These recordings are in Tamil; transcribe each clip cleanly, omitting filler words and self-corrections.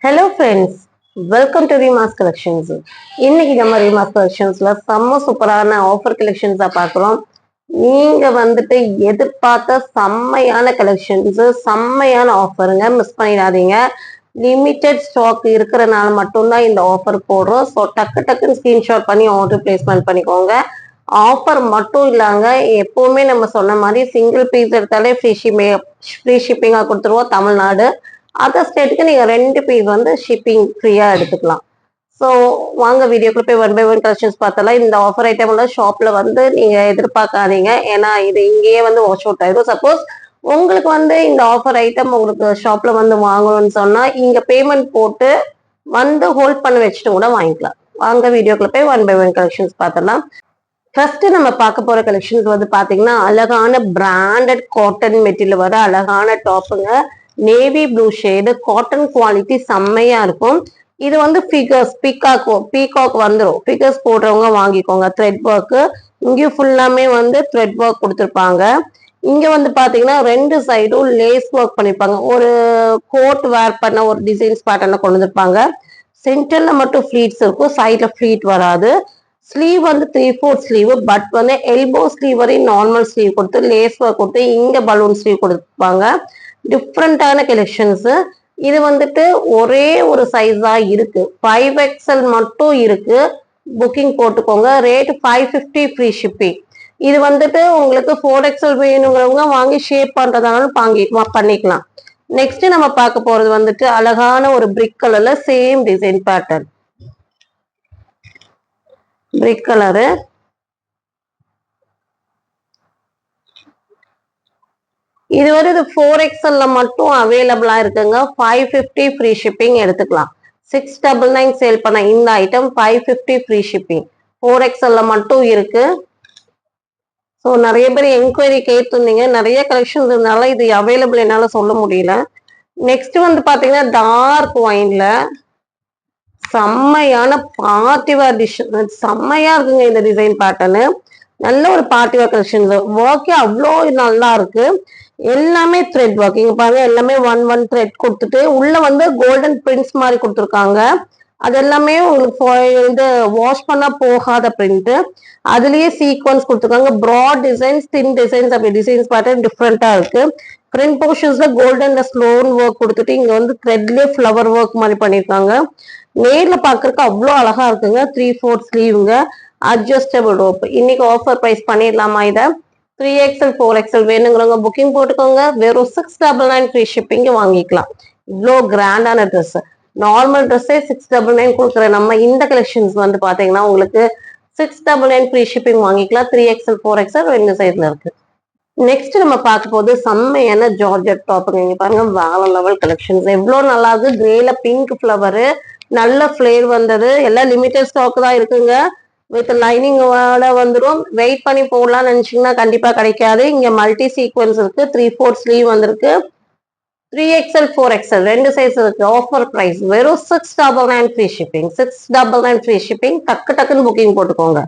Hello friends, welcome to Reema's collections. இன்னைக்கு நம்ம ரீமாஸ் கலெக்ஷன்ஸ்ல செம்ம சூப்பரான ஆஃபர் கலெக்ஷன்ஸா பார்க்குறோம். நீங்க வந்துட்டு எதிர்பார்த்த செம்மையான கலெக்ஷன்ஸ், செம்மையான ஆஃபருங்க, மிஸ் பண்ணிடாதீங்க. லிமிட்டெட் ஸ்டாக் இருக்கிறனால மட்டும்தான் இந்த ஆஃபர் போடுறோம். ஸோ டக்குன்னு ஸ்கிரீன்ஷாட் பண்ணி ஆர்டர் பிளேஸ்மெண்ட் பண்ணிக்கோங்க. ஆஃபர் மட்டும் இல்லாங்க, எப்பவுமே நம்ம சொன்ன மாதிரி சிங்கிள் பீஸ் எடுத்தாலே ஃப்ரீ ஷிப்பிங்காக கொடுத்துருவோம் தமிழ்நாடு. அதர் ஸ்டேட்டுக்கு நீங்க 2 பீஸ் வந்து ஷிப்பிங் ஃப்ரீயா எடுத்துக்கலாம். ஸோ வாங்க வீடியோக்குள்ள போய் ஒன் பை ஒன் கலெக்ஷன்ஸ் பார்த்தலாம். இந்த ஆஃபர் ஐட்டம் எல்லாம் ஷாப்ல வந்து நீங்க எதிர்பார்க்காதீங்க. ஏன்னா இது இங்கேயே வந்து வாஷ் அவுட் ஆயிடும். சப்போஸ் உங்களுக்கு வந்து இந்த ஆஃபர் ஐட்டம் உங்களுக்கு ஷாப்ல வந்து வாங்கணும்னு சொன்னா இங்க பேமெண்ட் போட்டு வந்து ஹோல்ட் பண்ணி வச்சுட்டு கூட வாங்கிக்கலாம். வாங்க வீடியோக்குள்ள போய் ஒன் பை ஒன் கலெக்ஷன்ஸ் பார்த்தலாம். ஃபர்ஸ்ட் நம்ம பார்க்க போற கலெக்ஷன்ஸ் வந்து பாத்தீங்கன்னா அழகான பிராண்டட் காட்டன் மெட்டீரியல் வர அழகான டாப்புங்க. Navy blue shade, cotton quality செம்மையா இருக்கும். இது வந்து ஃபிகர்ஸ் பீகாக் வந்துடும். ஃபிகர்ஸ் போடுறவங்க வாங்கிக்கோங்க. த்ரெட் ஒர்க்கு இங்கேயும் ஃபுல்லாமே வந்து த்ரெட் ஒர்க் கொடுத்துருப்பாங்க. இங்க வந்து பாத்தீங்கன்னா 2 சைடும் லேஸ் ஒர்க் பண்ணிருப்பாங்க. ஒரு கோட் வேர் பண்ண ஒரு டிசைன்ஸ் பேட்டர்ல கொண்டு வந்திருப்பாங்க. சென்டர்ல மட்டும் ஃபிளீட்ஸ் இருக்கும், சைட்ல ஃபிளீட் வராது. ஸ்லீவ் வந்து 3/4 ஸ்லீவ், பட் வந்து எல்போ ஸ்லீவ் வரையும் நார்மல் ஸ்லீவ் கொடுத்து லேஸ் ஒர்க் கொடுத்து இங்க பலூன் ஸ்லீவ் கொடுத்துருப்பாங்க. டிஃப்ரெண்டான கலெக்ஷன்ஸ். இது வந்துட்டு ஒரே ஒரு சைஸ் தான் இருக்கு, 5XL மட்டும் இருக்கு. புக்கிங் போட்டுக்கோங்க. Rate 550 free shipping. இது வந்துட்டு உங்களுக்கு 4XL வேணுங்கிறவங்க வாங்கி ஷேப் பண்றதாலும் பண்ணிக்கலாம். நெக்ஸ்ட் நம்ம பார்க்க போறது வந்துட்டு அழகான ஒரு பிரிக் கலர்ல சேம் டிசைன் பேட்டர்ன். பிரிக் கலரு, இது வந்து 4XL மட்டும் அவைலபிளா இருக்குங்க. 550 ஃப்ரீ ஷிப்பிங் எடுத்துக்கலாம். 699 சேல் பண்ண இந்த ஐட்டம் 550 ஃப்ரீ ஷிப்பிங். 4XL மட்டும் இருக்கு. ஸோ நிறைய பேர் என்கொயரி கேட்டிருந்தீங்க. நிறைய கலெக்ஷன்ஸ் இருந்தால இது அவைலபிள் என்னால சொல்ல முடியல. நெக்ஸ்ட் வந்து பாத்தீங்கன்னா டார்க் ஒயின்ல செம்மையான பார்ட்டிவேர் டிஷ், செம்மையா இருக்குங்க இந்த டிசைன் பேட்டர்னு. நல்ல ஒரு பார்ட்டிவேர் கலெக்ஷன்ஸ். ஒர்க்கே அவ்வளோ நல்லா இருக்கு. எல்லாமே த்ரெட் ஒர்க். இங்க பாருங்க, எல்லாமே ஒன் த்ரெட் கொடுத்துட்டு உள்ள வந்து கோல்டன் பிரிண்ட்ஸ் மாதிரி கொடுத்துருக்காங்க. அது எல்லாமே உங்களுக்கு இது வாஷ் பண்ணா போகாத பிரிண்ட். அதுலயே சீக்வன்ஸ் கொடுத்துருக்காங்க. ப்ராட் டிசைன்ஸ், தின் டிசைன்ஸ், அப்படி டிசைன்ஸ் பேட்டர்ன் டிஃப்ரெண்டா இருக்கு. பிரிண்ட் போர்ஷன்ஸ்ல கோல்டன்ல ஸ்லோன் ஒர்க் கொடுத்துட்டு இங்க வந்து த்ரெட்லயே ஃபிளவர் ஒர்க் மாதிரி பண்ணிருக்காங்க. நேர்ல பாக்குறதுக்கு அவ்வளோ அழகா இருக்குங்க. 3/4 ஸ்லீவுங்க, அட்ஜஸ்டபிள் ரோப். இன்னைக்கு ஆஃபர் பிரைஸ் பண்ணிடலாமா? இதை 3XL 4XL வேணுங்கிறவங்க புக்கிங் போட்டுக்கோங்க. வெறும் 699 ஃப்ரீ ஷிப்பிங் வாங்கிக்கலாம். இவ்வளோ கிராண்டான ட்ரெஸ். நார்மல் ட்ரெஸ்ஸே 699 கொடுக்குற நம்ம இந்த கலெக்ஷன்ஸ் வந்து பாத்தீங்கன்னா உங்களுக்கு 699 ஃப்ரீ ஷிப்பிங் வாங்கிக்கலாம். 3XL 4XL 2 சைஸ்ல இருக்கு. நெக்ஸ்ட் நம்ம பார்க்க போது செம்மையான ஜார்ஜெட் டாப்புங்க. இங்க பாருங்க, வேற லெவல் கலெக்ஷன்ஸ். எவ்வளவு நல்லா இருக்கு. கிரேல பிங்க் ஃபிளவரு, நல்ல ஃபிளேர் வந்தது. எல்லாம் லிமிடெட் ஸ்டாக் தான் இருக்குங்க. வித் லைனிங்கோட வந்துடும். வெயிட் பண்ணி போடலாம்னு நினைச்சீங்கன்னா கண்டிப்பா கிடைக்காது. இங்க மல்டி சீக்வன்ஸ் இருக்கு. 3/4 ஸ்லீவ் வந்திருக்கு. 3XL 4XL 2 சைஸ் இருக்கு. ஆஃபர் பிரைஸ் வெறும் 699 ஃப்ரீ ஷிப்பிங். 699 free shipping. டக்குன்னு புக்கிங் போட்டுக்கோங்க.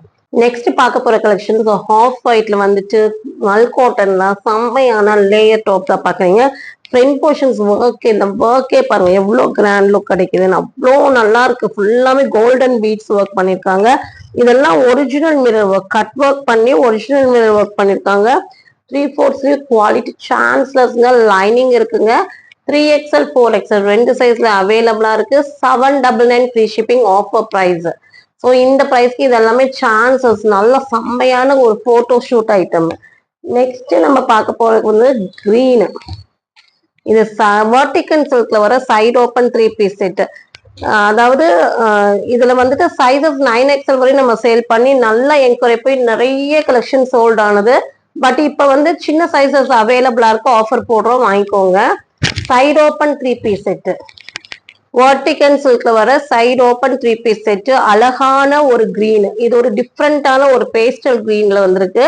நெக்ஸ்ட் பார்க்க போற கலெக்ஷன் ஹாஃப் ஒயிட்ல வந்துட்டு மல் காட்டன்ல செம்மையான லேயர் டாப் தான் பாக்குறீங்க. ஃப்ரண்ட் போர்ஷன்ஸ் ஒர்க், இந்த ஒர்க்கே பாருங்க எவ்வளவு கிராண்ட் லுக் கிடைக்குதுன்னு. அவ்வளோ நல்லா இருக்கு. ஃபுல்லாமே கோல்டன் பீட்ஸ் ஒர்க் பண்ணிருக்காங்க. இதெல்லாம் original mirror work, cut work பண்ணி ஒரிஜினல் மிரர் ஒர்க் பண்ணிருக்காங்க. 3/4 குவாலிட்டி சான்ஸ்லெஸ்ங்க. லைனிங் இருக்குங்க. 3XL 4XL 2 சைஸ்ல அவைலபிளா இருக்கு. 799 free shipping. Offer price. So இந்த ப்ரைஸ்க்கு இதெல்லாமே சான்சஸ். நல்ல செம்மையான ஒரு போட்டோ ஷூட் ஐட்டம். நெக்ஸ்ட் நம்ம பார்க்க போறது வந்து கிரீன். இது வெர்டிகல் சில்க்ல வர சைடு ஓப்பன் 3 பீஸ் செட். அதாவது இதுல வந்துட்டு சைஸஸ் 9XL வரையும் நம்ம சேல் பண்ணி நல்லா என்கொயரி போய் நிறைய கலெக்ஷன் சோல்ட் ஆனது. பட் இப்ப வந்து சின்ன சைஸஸ் அவைலபிளா இருக்கு. ஆஃபர் போடுறோம், வாங்கிக்கோங்க. Side open 3 piece set. Vertical சில்க்ல வர சைடு ஓப்பன் 3 பீஸ் செட். அழகான ஒரு கிரீன். இது ஒரு டிஃப்ரெண்டான ஒரு பேஸ்டல் கிரீன்ல வந்திருக்கு.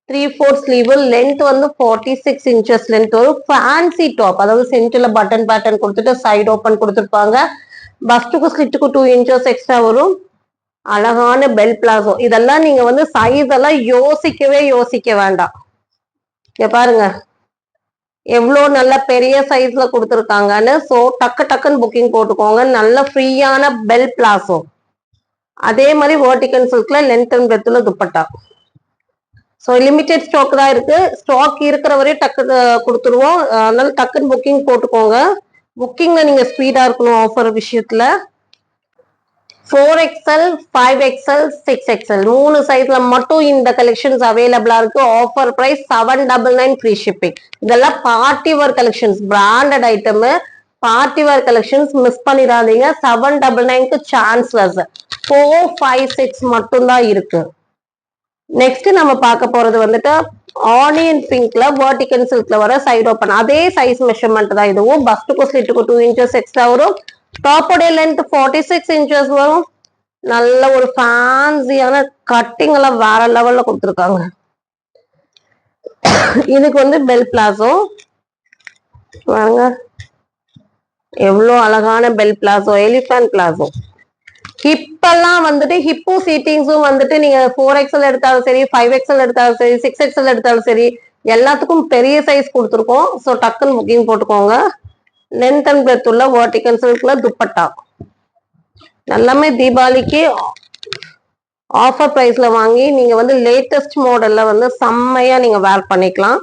3/4 ஸ்லீவ். லென்த் வந்து 46 இன்ச்சஸ் லென்த். ஒரு ஃபேன்சி டாப், அதாவது சென்டர்ல பட்டன் பேட்டர்ன் கொடுத்துட்டு சைடு ஓப்பன் கொடுத்துருப்பாங்க. பஸ்டுக்கு ஸ்லிட்டுக்கு 2 இன்ச்சஸ் எக்ஸ்ட்ரா வரும். அழகான பெல் பிளாசோ. இதெல்லாம் நீங்க வந்து சைஸ் எல்லாம் யோசிக்க வேண்டாம். இங்க பாருங்க, எவ்வளோ நல்ல பெரிய சைஸ்ல கொடுத்துருக்காங்கன்னு. ஸோ டக்குன்னு புக்கிங் போட்டுக்கோங்க. நல்ல ஃப்ரீயான பெல் பிளாசோ, அதே மாதிரி வெர்டிகல் சில்க்ல லென்த் அண்ட் பிரெத்ல துப்பட்டா. ஸோ லிமிடெட் ஸ்டாக் தான் இருக்கு. ஸ்டாக் இருக்கிற வரையும் டக்கு கொடுத்துருவோம். அதனால டக்குன்னு புக்கிங் போட்டுக்கோங்க. புக்கிங்ல நீங்க ஸ்பீடா இருக்கணும். ஆஃபர் விஷயத்துல 4XL, 5XL, 6XL 3 சைஸ்ல மட்டும் இந்த கலெக்ஷன்ஸ் அவைலபிளா இருக்கு. Offer price 799 free shipping. இதெல்லாம் party wear collections, branded item, party wear collections miss பண்ணிடாதீங்க. 799க்கு சான்ஸ்லெஸ். 4, 5, 6 மட்டும் தான் இருக்கு. நெக்ஸ்ட் நம்ம பார்க்க போறது வந்துட்டு ஆனியன் பிங்க்ல வெர்டிகல் சில்க்ல வர சைடு ஓப்பன். அதே சைஸ் மெஷர்மெண்ட் தான் இதுவும். பஸ்ட்டுக்கும் ஸ்லிட்டுக்கும் 2 இன்ச்சஸ் எக்ஸ்ட்ரா வரும். டாப்போடைய லென்த் 46 இன்ச்சஸ் வரும். நல்ல ஒரு ஃபேன்சியான கட்டிங் எல்லாம் வேற லெவல்ல கொடுத்துருக்காங்க. இதுக்கு வந்து பெல் பிளாசோ வாங்க, எவ்வளோ அழகான பெல் பிளாசோ, எலிஃபண்ட் பிளாசோ. ஹிப்பெல்லாம் வந்துட்டு ஹிப்பு சீட்டிங்ஸும் வந்துட்டு நீங்க 4XL எடுத்தாலும் சரி, 5XL எடுத்தாலும் சரி, 6XL எடுத்தாலும் சரி, எல்லாத்துக்கும் பெரிய சைஸ் கொடுத்துருக்கோம். ஸோ டக்குன்னு புக்கிங் போட்டுக்கோங்க. லென்த் அண்ட் பிரெத் உள்ள வெர்டிகல் சில்க்ல துப்பட்டா. எல்லாமே தீபாவளிக்கு ஆஃபர் பிரைஸ்ல வாங்கி நீங்க வந்து லேட்டஸ்ட் மாடல்ல வந்து செம்மையா நீங்க வேர் பண்ணிக்கலாம்.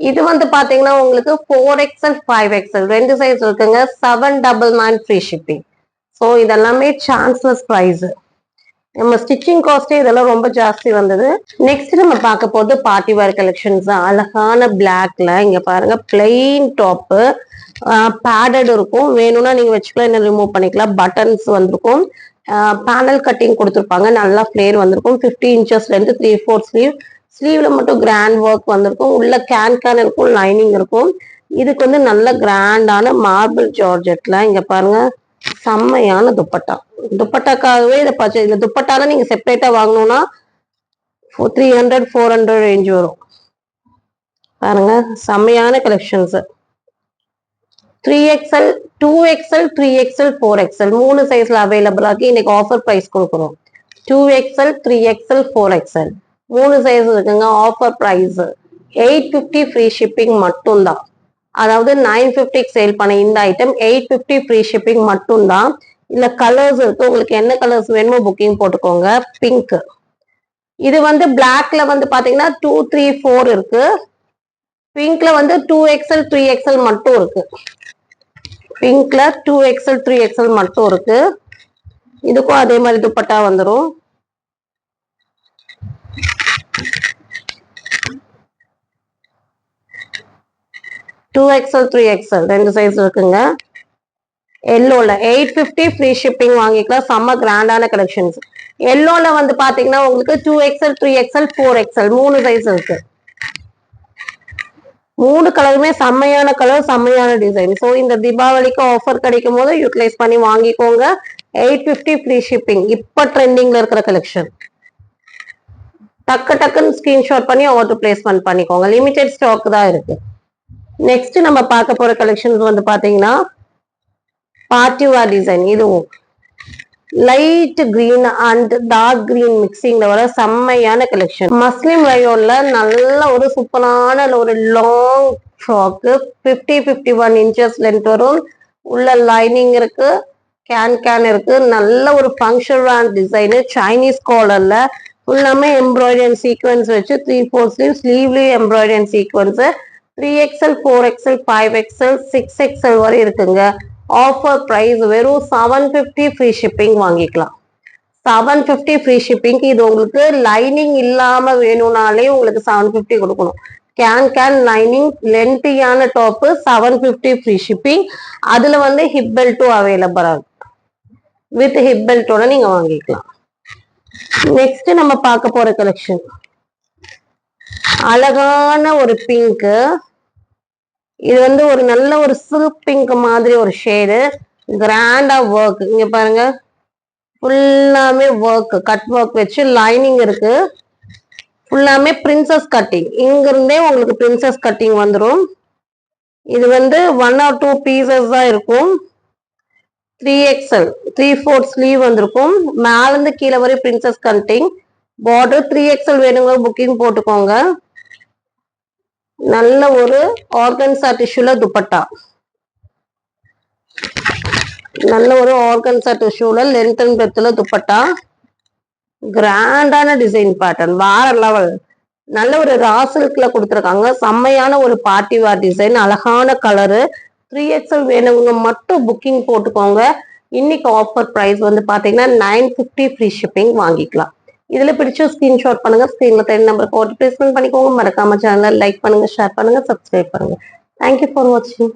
இது வந்து பாத்தீங்கன்னா உங்களுக்கு 4XL, 5XL 2 சைஸ் இருக்குங்க. 799 ஃப்ரீ ஷிப்பிங். ஸோ இதெல்லாமே சான்ஸ்லெஸ் ப்ரைஸ். நம்ம ஸ்டிச்சிங் காஸ்டே இதெல்லாம் ரொம்ப ஜாஸ்தி வந்தது. நெக்ஸ்ட் நம்ம பார்க்க போது பார்ட்டி வேர் கலெக்ஷன்ஸ். அழகான பிளாக்ல இங்க பாருங்க, பிளெயின் டாப்பு, பேடட் இருக்கும். வேணும்னா நீங்க வச்சுக்கலாம், என்ன ரிமூவ் பண்ணிக்கலாம். பட்டன்ஸ் வந்திருக்கும். பேனல் கட்டிங் கொடுத்துருப்பாங்க. நல்லா ஃபிளேர் வந்திருக்கும். 50 இன்ச்சஸ்ல இருந்து 3/4 ஸ்லீவ். ஸ்லீவ்ல மட்டும் கிராண்ட் ஒர்க் வந்திருக்கும். உள்ள கேன் இருக்கும், லைனிங் இருக்கும். இதுக்கு வந்து நல்ல கிராண்டான மார்பிள் ஜார்ஜெட்ல இங்க பாருங்க செம்மையான துப்பட்டா. துப்பட்டாக்காகவே இதை பர்ச்சேஸ். இந்த துப்பட்டால நீங்க செப்பரேட்டா வாங்கணும்னா 300, 400 ரேஞ்ச் வரும். பாருங்க செம்மையான collections. 3XL, 2XL, 3XL, 4XL 3 சைஸ்ல அவைலபிள் ஆகி இன்னைக்கு ஆஃபர் பிரைஸ் கொடுக்குறோம். 2XL, 3XL, 4XL 3 சைஸ் இருக்குங்க. ஆஃபர் பிரைஸ் 850 ஃப்ரீ ஷிப்பிங் மட்டும்தான். அதாவது 950 சேல் பண்ண இந்த ஐட்டம் 850 ஃப்ரீ ஷிப்பிங் மட்டும்தான். இல்ல கலர்ஸ் இருக்கு, உங்களுக்கு என்ன கலர்ஸ் வேணுமோ புக்கிங் போட்டுக்கோங்க. பிங்க், இது வந்து பிளாக்ல வந்து பாத்தீங்கன்னா 2, 3, 4 இருக்கு. பிங்க்ல வந்து 2XL, 3XL மட்டும் இருக்கு. பிங்க்ல 2XL, 3XL மட்டும் இருக்கு. இதுக்கும் அதே மாதிரி துப்பட்டா வந்துடும். டூ எக்ஸ்எல் 3XL 2 சைஸ் இருக்குங்க. எல்லோல 850 ஃப்ரீ ஷிப்பிங் வாங்கிக்கலாம். செம்ம கிராண்டான கலெக்ஷன்ஸ். எல்லோல வந்து பாத்தீங்கன்னா உங்களுக்கு 2XL, 3XL, 4XL 3 சைஸ் இருக்கு. 3 கலருமே செம்மையான கலர், செம்மையான டிசைன். ஸோ இந்த தீபாவளிக்கு ஆஃபர் கிடைக்கும் போது யூட்டிலைஸ் பண்ணி வாங்கிக்கோங்க. 850 ஃப்ரீ ஷிப்பிங். இப்ப ட்ரெண்டிங்ல இருக்கிற கலெக்ஷன். டக்குன்னு ஸ்கிரீன்ஷாட் பண்ணி ஆர்டர் பிளேஸ்மெண்ட் பண்ணிக்கோங்க. லிமிடெட் ஸ்டாக் தான் இருக்கு. நெக்ஸ்ட் நம்ம பார்க்க போற கலெக்ஷன்ஸ் வந்து பாத்தீங்கன்னா பார்ட்டி வேர் டிசைன். இதுவும் light green and dark green மிக்சிங்ல வர செம்மையான கலெக்ஷன். மஸ்லிம் ரயோன்ல நல்ல ஒரு சூப்பரான ஒரு லாங் ஃப்ராக்கு. 51 இன்ச்சஸ் லென்த் வரும். உள்ள லைனிங் இருக்கு, கேன் இருக்கு. நல்ல ஒரு ஃபங்க்ஷன் வேர் டிசைனு. சைனீஸ் காலர்ல ஃபுல்லாமே எம்ப்ராய்டரி அண்ட் சீக்வன்ஸ் வச்சு 3/4 ஸ்லீவ். ஸ்லீவ்லயும் embroidery and sequins. 3XL, 4XL, 5XL, 6XL வரை இருக்குங்க. ஆஃபர் பிரைஸ் வெறும் 750 ஃப்ரீ ஷிப்பிங் வாங்கிக்கலாம். 750 ஃப்ரீ ஷிப்பிங். இது உங்களுக்கு லைனிங் இல்லாம வேணும்னாலே உங்களுக்கு 750 கொடுக்கணும். கேன் லைனிங் லென்த்தியான டாப்பு 750 ஃப்ரீ ஷிப்பிங். அதுல வந்து ஹிப் பெல்ட்டும் அவைலபிள் ஆகும். வித் ஹிப் பெல்ட்டோட நீங்க வாங்கிக்கலாம். நெக்ஸ்ட் நம்ம பார்க்க போற கலெக்ஷன் அழகான ஒரு பிங்க். இது வந்து ஒரு நல்ல ஒரு சில்க் பிங்க் மாதிரி ஒரு ஷேடு. கிராண்டா ஒர்க். இங்க பாருங்க, ஃபுல்லாமே ஒர்க், கட் ஒர்க் வச்சு லைனிங் இருக்கு. ஃபுல்லாமே பிரின்சஸ் கட்டிங். இங்க இருந்தே உங்களுக்கு பிரின்சஸ் கட்டிங் வந்துடும். இது வந்து 1 or 2 பீசஸ் தான் இருக்கும். 3XL 3/4 ஸ்லீவ் வந்திருக்கும். மேல இருந்து கீழே வரை பிரின்சஸ் கட்டிங். பார்டர் 3XL வேணுங்க புக்கிங் போட்டுக்கோங்க. நல்ல ஒரு ஆர்கன்சா டிஷ்யூல துப்பட்டா, நல்ல ஒரு ஆர்கன்சா டிஷ்யூல லென்த் அண்ட் பிரெத்ல துப்பட்டா, கிராண்டான டிசைன் பேட்டர்ன், வேற லெவல். நல்ல ஒரு ராசில்க்ல கொடுத்துருக்காங்க. செம்மையான ஒரு பார்ட்டி வேர் டிசைன், அழகான கலரு. 3XL வேணுங்க மட்டும் புக்கிங் போட்டுக்கோங்க. இன்னைக்கு ஆஃபர் பிரைஸ் வந்து பாத்தீங்கன்னா 950 ஃப்ரீ ஷிப்பிங் வாங்கிக்கலாம். இதுல பிடிச்ச ஸ்கிரீன்ஷாட் பண்ணுங்க. ஸ்கிரீன்ல 10 நம்பருக்கு ஆர்டர் பிளேஸ்மெண்ட் பண்ணிக்கோங்க. மறக்காம சேனலை லைக் பண்ணுங்க, ஷேர் பண்ணுங்க, சப்ஸ்கிரைப் பண்ணுங்க. தேங்க்யூ ஃபார் வாட்சிங்.